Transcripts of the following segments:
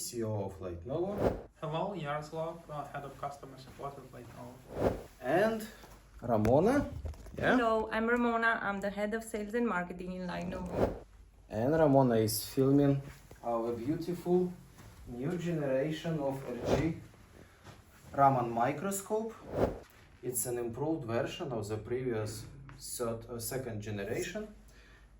CEO of Lightnovo. Hello, Yaroslav, Head of Customer Support at Lightnovo. And Ramona. Yeah. Hello, I'm Ramona. I'm the Head of Sales and Marketing in Lightnovo. And Ramona is filming our beautiful new generation of RG Raman Microscope. It's an improved version of the previous second generation,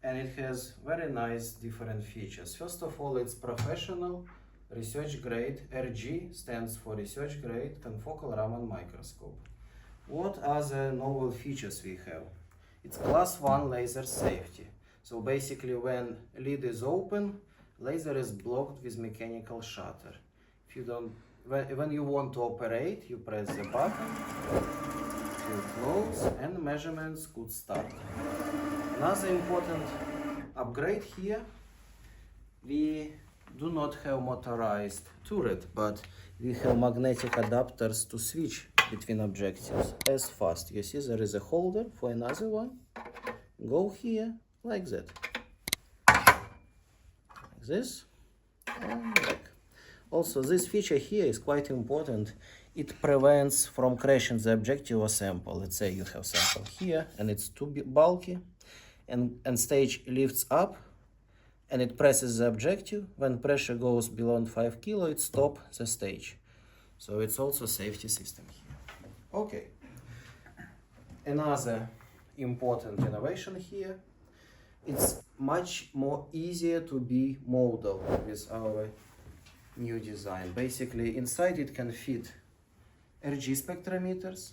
and it has very nice different features. First of all, it's professional research grade. RG stands for research grade confocal Raman microscope. What are the novel features we have? It's class 1 laser safety. So basically when lid is open, laser is blocked with mechanical shutter. If you don't, when you want to operate, you press the button, you close, and measurements could start. Another important upgrade here, we do not have motorized turret, but we have magnetic adapters to switch between objectives as fast. You see there is a holder for another one. Go here like that. Like this and back. Also, this feature here is quite important. It prevents from crashing the objective or sample. Let's say you have sample here and it's too bulky, and stage lifts up and it presses the objective. When pressure goes below 5 kilo, it stops the stage. So it's also a safety system here. Okay. Another important innovation here. It's much more easier to be modal with our new design. Basically, inside it can fit RG spectrometers,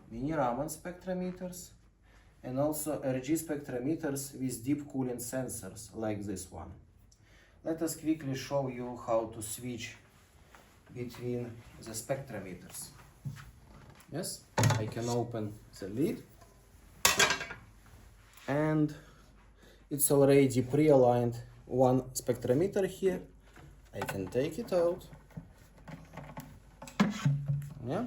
mini Raman spectrometers, and also RG spectrometers with deep cooling sensors like this one. Let us quickly show you how to switch between the spectrometers. Yes, I can open the lid and it's already pre-aligned one spectrometer here. I can take it out. Yeah.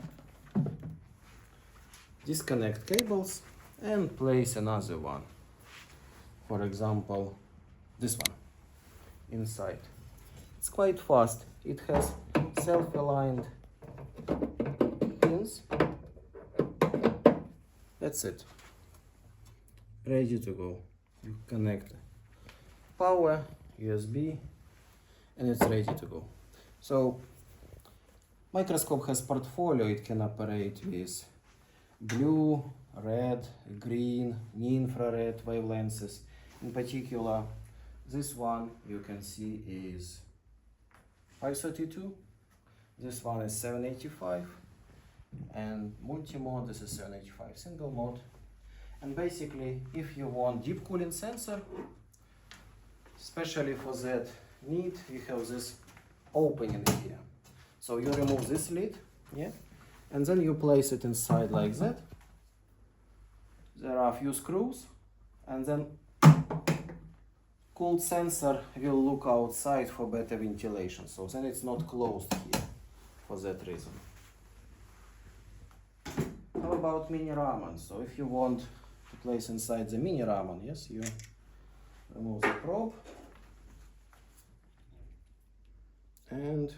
Disconnect cables and place another one. For example, this one inside. It's quite fast. It has self-aligned pins. That's it. Ready to go. You connect power, USB, and it's ready to go. So Microscope has portfolio. It can operate with blue, red, green, near-infrared wavelengths. In particular, this one you can see is 532. This one is 785, and multi-mode, this is 785 single mode. And basically, if you want deep cooling sensor, especially for that need, we have this opening here. So you remove this lid, yeah, and then you place it inside like that. There are a few screws, and then cooled sensor will look outside for better ventilation. So then it's not closed here for that reason. How about mini Raman? So if you want to place inside the mini Raman, yes, you remove the probe and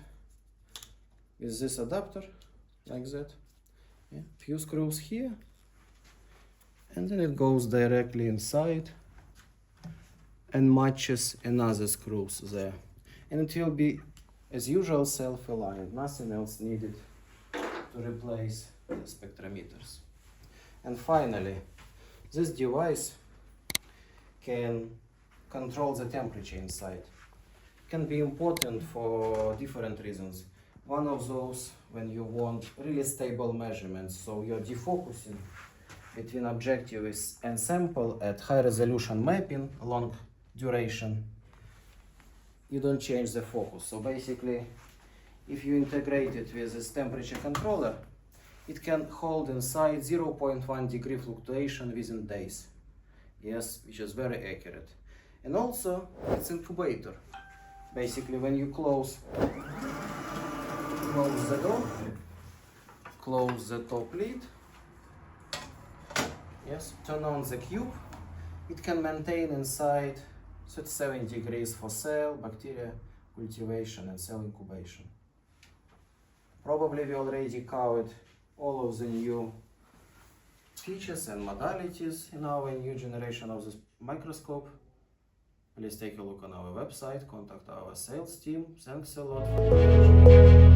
with this adapter like that, yeah, few screws here, and then it goes directly inside and matches another screws there, and it will be as usual self-aligned, nothing else needed to replace the spectrometers. And finally, this device can control the temperature inside. It can be important for different reasons. One of those, when you want really stable measurements, so you're defocusing between objective and sample at high resolution mapping, long duration, you don't change the focus. So basically, if you integrate it with this temperature controller, it can hold inside 0.1 degree fluctuation within days. Yes, which is very accurate. And also, it's incubator. Basically, when you close the door, close the top lid, yes, turn on the cube, it can maintain inside 37 degrees for cell, bacteria, cultivation and cell incubation. Probably we already covered all of the new features and modalities in our new generation of this microscope. Please take a look on our website, contact our sales team. Thanks a lot for watching.